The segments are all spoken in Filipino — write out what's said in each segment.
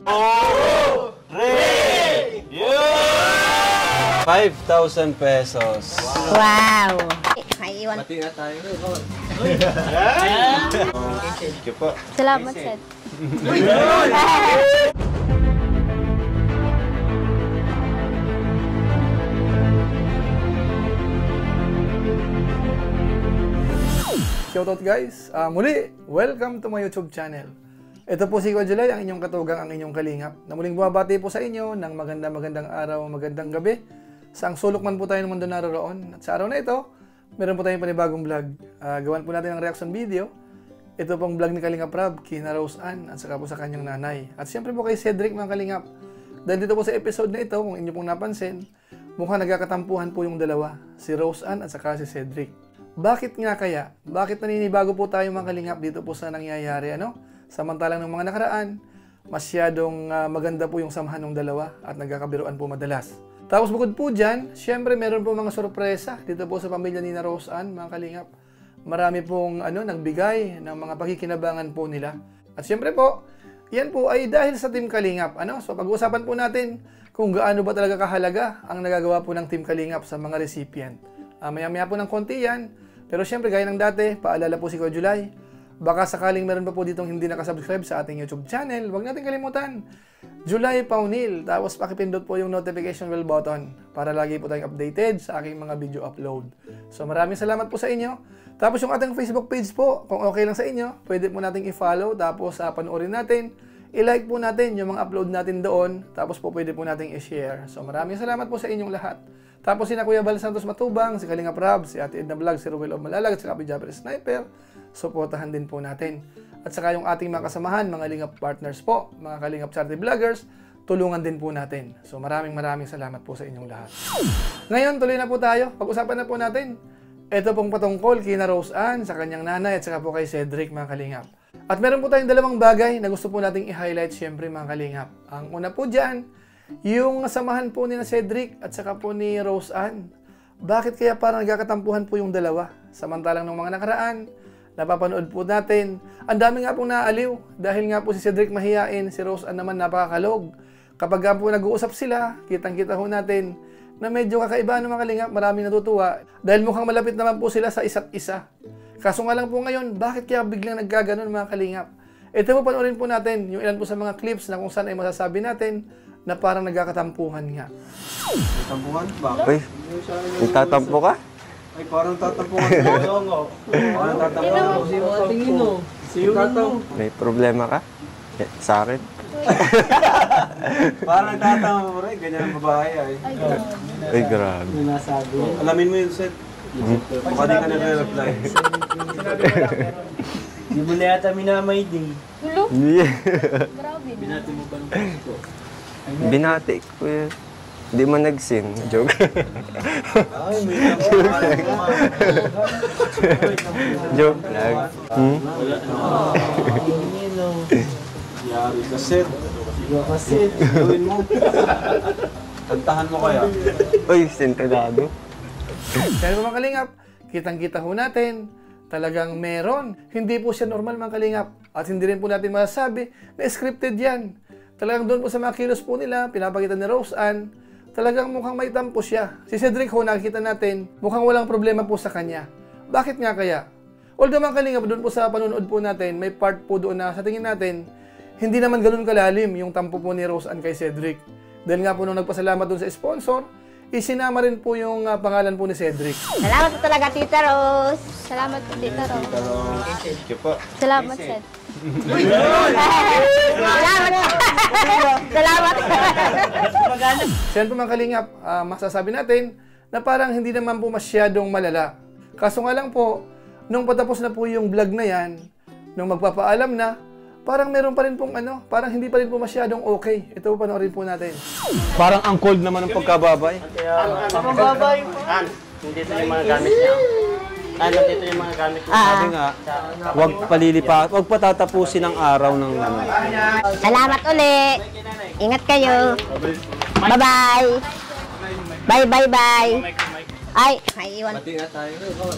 Oh! Ray! 5,000 pesos. Wow! May iwan. Pati nga tayo. Thank you po. Salamat, Seth. Shoutout guys! Muli, welcome to my YouTube channel. Ito po si Kuya Julay, ang inyong katugang, ang inyong kalingap, na muling bumabati po sa inyo ng magandang araw, magandang gabi. Saang sulok man po tayo ng mundo naroon. At sa araw na ito, meron po tayong panibagong vlog. Gawan po natin ng reaction video. Ito pong vlog ni Kalingap Rab, kina Rose Ann, at saka po sa kanyang nanay. At siyempre po kay Cedric, mga kalingap. Dahil dito po sa episode na ito, kung inyo pong napansin, mukhang nagkakatampuhan po yung dalawa, si Rose Ann at saka si Cedric. Bakit nga kaya? Bakit naninibago po tayo, mga kalingap, dito po sa nangyayari, ano? Samantalang ng mga nakaraan, masyadong maganda po yung samahan ng dalawa at nagkakabiruan po madalas. Tapos bukod po dyan, syempre meron po mga sorpresa dito po sa pamilya ni Rose Ann, mga kalingap. Marami pong nagbigay ng mga pakikinabangan po nila. At syempre po, yan po ay dahil sa Team Kalingap. So pag-uusapan po natin kung gaano ba talaga kahalaga ang nagagawa po ng Team Kalingap sa mga recipient. Maya-maya po ng konti yan. Pero syempre, gaya ng dati, paalala po si Kuya Julay, baka sakaling meron pa po ditong hindi nakasubscribe sa ating YouTube channel, huwag natin kalimutan, Julay Paunil. Tapos pakipindot po yung notification bell button para lagi po tayong updated sa aking mga video upload. So maraming salamat po sa inyo. Tapos yung ating Facebook page po, kung okay lang sa inyo, pwede po nating i-follow. Tapos panoorin natin, i-like po natin yung mga upload natin doon. Tapos po pwede po nating i-share. So maraming salamat po sa inyong lahat. Tapos si Kuya Bal Santos Matubang, si Kalingap Rab, si Ate Edna Vlog, si Ruel of Malalag, at si Kapi Jabber Sniper, suportahan din po natin. At saka yung ating mga kasamahan, mga Kalingap partners po, mga Kalingap charity vloggers, tulungan din po natin. So maraming salamat po sa inyong lahat. Ngayon, tuloy na po tayo. Pag-usapan na po natin. Ito pong patungkol kina Rose Ann, sa kanyang nanay, at saka po kay Cedric, mga Kalingap. At meron po tayong dalawang bagay na gusto po nating i-highlight, syempre, mga Kalingap. Ang una po dyan, yung samahan po ni Cedric at saka po ni Rose Ann. Bakit kaya parang nagkakatampuhan po yung dalawa? Samantalang ng mga nakaraan, napapanood po natin, ang dami nga pong naaliw. Dahil nga po si Cedric mahiyain, si Rose Ann naman napakakalog. Kapag nga po nag-uusap sila, kitang-kita ho natin na medyo kakaiba ng mga kalingap, maraming natutuwa. Dahil mukhang malapit naman po sila sa isa't isa. Kaso nga lang po ngayon, bakit kaya biglang naggaganon, mga kalingap? Ito po, panoorin po natin yung ilan po sa mga clips na kung saan ay masasabi natin na parang nagkakatampuhan nga. Tampuhan ba? Uy, nagtatampo ka? Ay, parang tatampuhan mo. Parang tatampuhan mo. May problema ka? Sa akin? Parang tatampuhan mo rin. Ganyan ang babae ay. Ay, grabe. Alamin mo yun, Seth. Baka di ka nagre-reply. Hindi mo na yata minamay din. Yeah. Grabe. Binati mo ba ng gusto? Binati ko yun. Hindi mo nag-sin. Joke. Ay, may Joke lang. Yari ka, Seth. Sige kasi. Gawin mo. Kantahan mo kaya. Uy, sintelado. Kaya mga kalingap, kitang-kita ho natin, talagang meron. Hindi po siya normal, mga kalingap. At hindi rin po natin masasabi na scripted yan. Talagang doon po sa mga kilos po nila, pinapakita ni Rose Ann, talagang mukhang may tampo siya. Si Cedric ho, nakikita natin, mukhang walang problema po sa kanya. Bakit nga kaya? Although mga kalingap, doon po sa panunood po natin, may part po doon na sa tingin natin, hindi naman ganun kalalim yung tampo po ni Rose Ann kay Cedric. Dahil nga po nung nagpasalamat doon sa sponsor, isinama rin po yung pangalan po ni Cedric. Salamat po talaga, Tita Rose. Salamat po, Tita Rose. Thank you po. Salamat, Seth. Salamat. So yan po mga kalingap, masasabi natin na parang hindi naman po masyadong malala. Kaso nga lang po, nung patapos na po yung vlog na yan, nung magpapaalam na, parang meron pa rin pong parang hindi pa rin po masyadong okay. Ito po, panoorin po natin. Parang ang cold naman ng pagkababay. Pagkababay mo. Hindi ito yung mga gamit niya. Dito yung mga gamit niya. Sabi nga, wag patatapusin ang araw ng Salamat uli. Ingat kayo. Bye-bye. Bye-bye-bye. Ay, may iwan. Pati nga tayo. Grabe.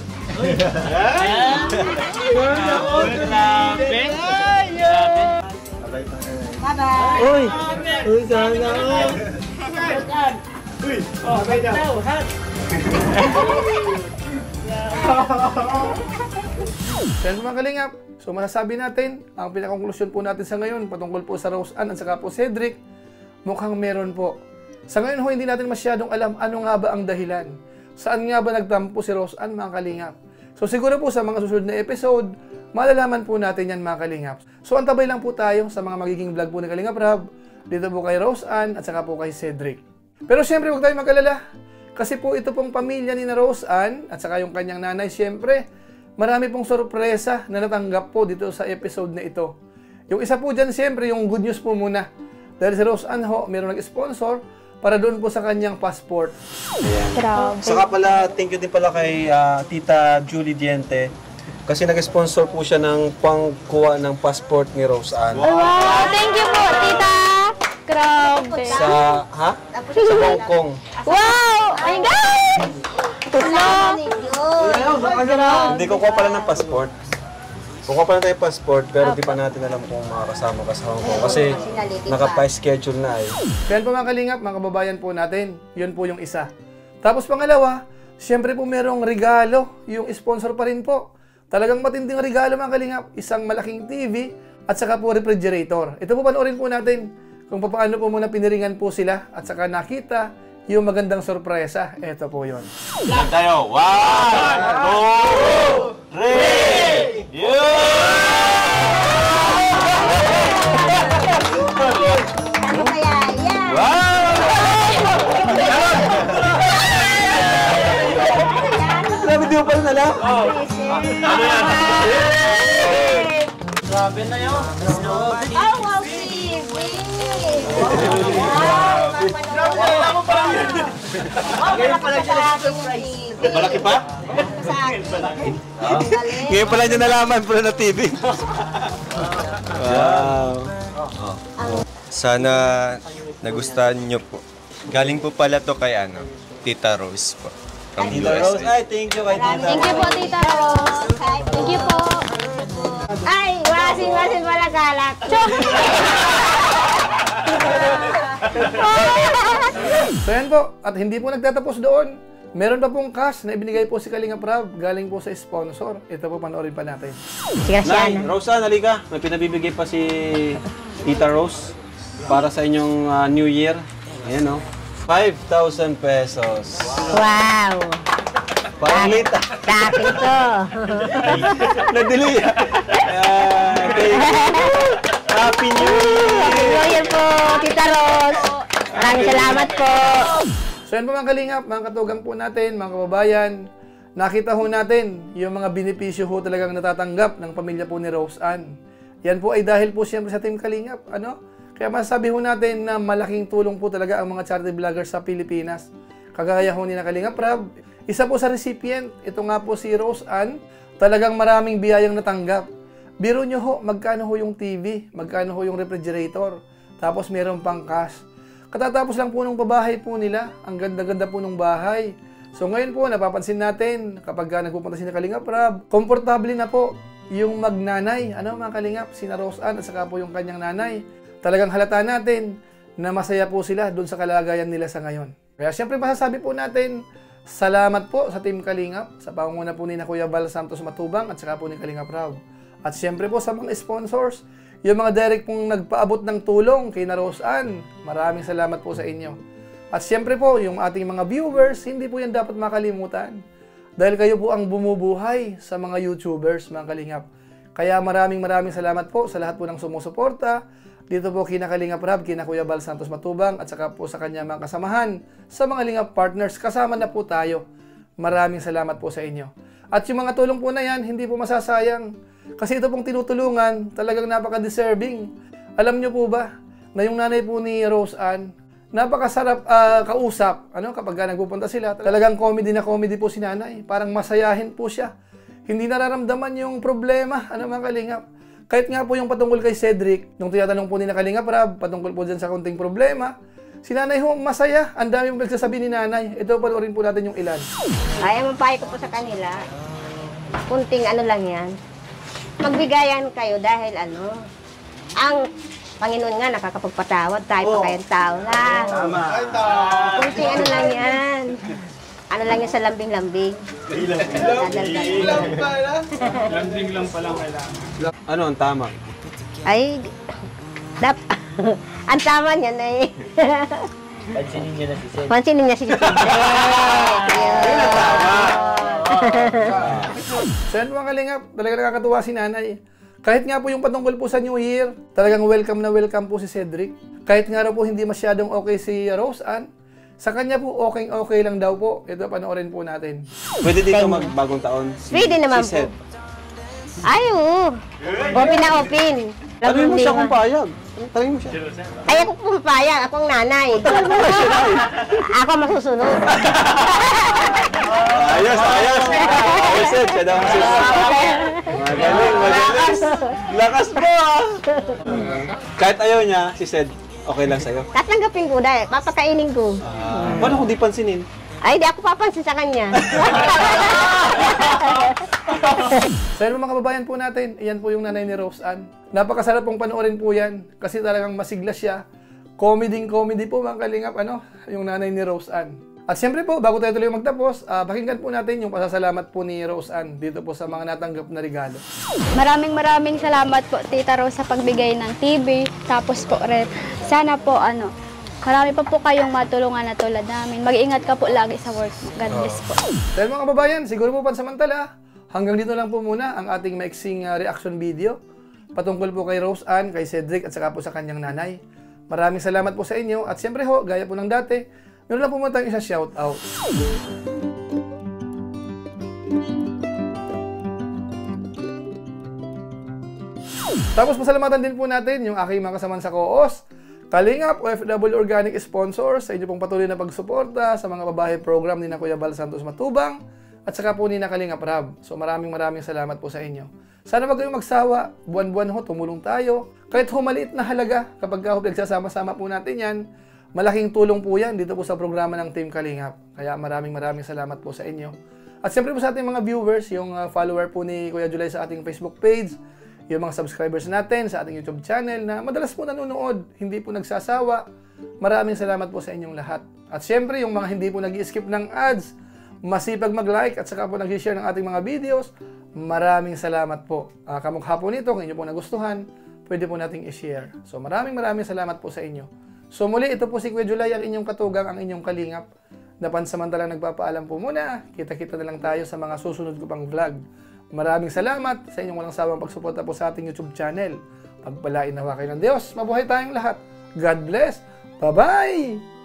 Uy! Uy, sana all! So yan mga kalingap. So masasabi natin, ang pinakakonklusyon po natin sa ngayon, patungkol po sa Rose Ann at saka po Cedric, mukhang meron po. Sa ngayon ho, hindi natin masyadong alam ano nga ba ang dahilan. Saan nga ba nagtampo si Rose Ann, mga kalingap? So siguro po sa mga susunod na episode, malalaman po natin yan, mga kalingap. So antabay lang po tayo sa mga magiging vlog po ni Kalingap Rab, dito po kay Rose Ann at saka po kay Cedric. Pero siyempre, huwag tayo mag-alala. Kasi po ito pong pamilya ni na Rose Ann at saka yung kanyang nanay, siyempre, marami pong sorpresa na natanggap po dito sa episode na ito. Yung isa po dyan, siyempre, yung good news po muna. Dahil si Rose Ann ho, meron nag-sponsor para doon po sa kanyang passport. Grabe. Saka pala, thank you din pala kay Tita Julie Diente. Kasi nag-sponsor po siya ng pangkuha ng passport ni Rose Ann. Wow, thank you po, tita. Grabe. Sa Hong Kong. Wow! My God! Hindi ko kuha pala ng passport. Kukuha pala tayo passport, pero di pa natin alam kung makakasama ka sa Hong Kong. Kasi naka-schedule na eh. Kaya po mga kalingap, mga kababayan po natin, yun po yung isa. Tapos pangalawa, siyempre po merong regalo, yung sponsor pa rin po. Talagang matinding regalo mga kalingap, isang malaking TV at saka po refrigerator. Ito po panoorin po natin kung paano po muna piniringan po sila at saka nakita yung magandang sorpresa. Ito po yun. Yan tayo. 1, 2, 3! Ano kaya yan? Grabe, di mo pala nalang? Grabe na yun. Oh, wow, TV! Wow, malaki sa akin yung TV. Malaki pa? Sa akin. Ngayon pala niya nalaman, pala na TV. Wow. Sana nagustuhan nyo po. Galing po pala to kay Tita Rose po. From Tita Rose, USA. ay, thank you kay Tita Thank you po, Tita Rose. Thank you po. Ay, wasin pala galak. So yan po, at hindi po nagtatapos doon. Meron pa pong cash na ibinigay po si Kalingap Rab galing po sa sponsor. Ito po, panoorin pa natin. Nay, Rose Ann, halika. May pinabibigay pa si Tita Rose para sa inyong New Year. Ayan o. 5,000 pesos. Wow! Panglit. Sa akin to. Nadili. Happy New Happy New Year po, Tita Rose. Maraming salamat po. So yan po mga kalingap, mga katugang po natin, mga kababayan. Nakita ho natin yung mga benepisyo ho talagang natatanggap ng pamilya po ni Rose Ann. Yan po ay dahil po siyempre sa Team Kalingap. Kaya masasabi ho natin na malaking tulong po talaga ang mga charity vloggers sa Pilipinas. Kagaya ho ni na Kalingap Rab. Isa po sa recipient, ito nga po si Rose Ann, talagang maraming biyayang natanggap. Biro nyo ho, magkano ho yung TV, magkano ho yung refrigerator, tapos meron pang cash. Katatapos lang po nung pabahay po nila, ang ganda-ganda po nung bahay. So ngayon po, napapansin natin, kapag nagpupunta si Kalingap Rab, komportable na po yung magnanay, mga Kalingap, sina Rose Ann at saka po yung kanyang nanay. Talagang halata natin na masaya po sila doon sa kalagayan nila sa ngayon. Kaya siyempre masasabi po natin, salamat po sa Team Kalingap, sa pangunguna po ni na Kuya Val Santos Matubang at saka po ni Kalingap Rab. At siyempre po sa mga sponsors, yung mga direct pong nagpaabot ng tulong kay na Rose Ann, maraming salamat po sa inyo. At siyempre po, yung ating mga viewers, hindi po yan dapat makalimutan. Dahil kayo po ang bumubuhay sa mga YouTubers, mga Kalingap. Kaya maraming salamat po sa lahat po ng sumusuporta. Dito po kina Kalingap Rab, kina Kuya Val Santos Matubang, at saka po sa kanya mga kasamahan, sa mga Lingap partners, kasama na po tayo. Maraming salamat po sa inyo. At yung mga tulong po na yan, hindi po masasayang. Kasi ito pong tinutulungan, talagang napaka-deserving. Alam nyo po ba, na yung nanay po ni Rose Ann, napakasarap kausap. Kapag nagpupunta sila, talagang comedy na comedy po si nanay. Parang masayahin po siya. Hindi nararamdaman yung problema, mga Kalingap. Kahit nga po yung patungkol kay Cedric, nung tinatanong po ni na Kalingap Rab, patungkol po dyan sa konting problema, si nanay ho, masaya. Ang dami mong nagsasabi ni nanay. Ito, panoorin po natin yung ilan. Ay, ang mapahay ko po sa kanila, kunting lang yan. Magbigayan kayo dahil Ang Panginoon nga nakakapagpatawad tayo pa kayong tao lang. Tama. Kunting ano lang yan. Ano lang yan sa lambing-lambing. Ano ang tama? Ay, ang tama niyan ay... Pansinin niya si Cedric. So yan mga kalingap, talaga nakakatuwa si nanay. Kahit nga po yung patungkol po sa New Year, talagang welcome na welcome po si Cedric. Kahit nga raw po hindi masyadong okay si Rose Ann, sa kanya po okay lang daw po. Ito, panoorin po natin. Pwede dito magbagong taon. Pwede naman po. Sed. Ay, oo. Open na open. Tanungin mo siya kung payag. Tanungin mo siya. Ay, ako pumapayag. Ako ang nanay. Ako masusunod. Ayos. Ayos, Sed. Siya daw masusunod. Magaling. Lakas mo, ah. Kahit ayaw niya, si Sed, okay lang sa'yo. Tatanggapin ko dahil papakainin ko. Paano kung di pansinin? Ay, di ako papansin sa kanya. So yan mga kababayan po natin, iyan po yung nanay ni Rose Ann. Napakasarap pong panoorin po yan kasi talagang masigla siya. Comedy po mga kalingap, yung nanay ni Rose Ann. At siyempre po, bago tayo tuloy magtapos, pakinggan po natin yung pasasalamat po ni Rose Ann dito po sa mga natanggap na regalo. Maraming salamat po Tita Rose sa pagbigay ng TV. Tapos po rin, sana po marami pa po kayong matulungan na tulad namin. Mag-iingat ka po lagi sa work mo. God bless po. Dahil mga kababayan, siguro po pansamantala, hanggang dito lang po muna ang ating maiksing reaction video patungkol po kay Rose Ann, kay Cedric at saka po sa kanyang nanay. Maraming salamat po sa inyo at siyempre ho, gaya po ng dati, meron lang po muna tayong isang shout out. Tapos pasalamatan din po natin yung aking mga kasamaan sa Koos, Kalingap, OFW Organic Sponsors, sa inyo pong patuloy na pagsuporta sa mga babae program ni na Kuya Bal Santos Matubang at saka po ni na Kalingap Rab. So maraming salamat po sa inyo. Sana wag kayong magsawa, buwan-buwan ho, tumulong tayo. Kahit humaliit na halaga, kapag nagsasama-sama po natin yan, malaking tulong po yan dito po sa programa ng Team Kalingap. Kaya maraming salamat po sa inyo. At siyempre po sa ating mga viewers, yung follower po ni Kuya July sa ating Facebook page, yung mga subscribers natin sa ating YouTube channel na madalas po nanonood, hindi po nagsasawa. Maraming salamat po sa inyong lahat. At siyempre, yung mga hindi po nag-skip ng ads, masipag mag-like at saka po nag-share ng ating mga videos, maraming salamat po. Kamukha po nito, kung inyo po nagustuhan, pwede po nating i-share. So maraming salamat po sa inyo. So muli, ito po si Kuya July, ang inyong katugang, ang inyong kalingap, na pansamantalang nagpapaalam po muna. Kita-kita na lang tayo sa mga susunod ko pang vlog. Maraming salamat sa inyong walang sawang pagsuporta po sa ating YouTube channel. Pagpalain nawa kayo ng Diyos. Mabuhay tayong lahat. God bless. Bye-bye!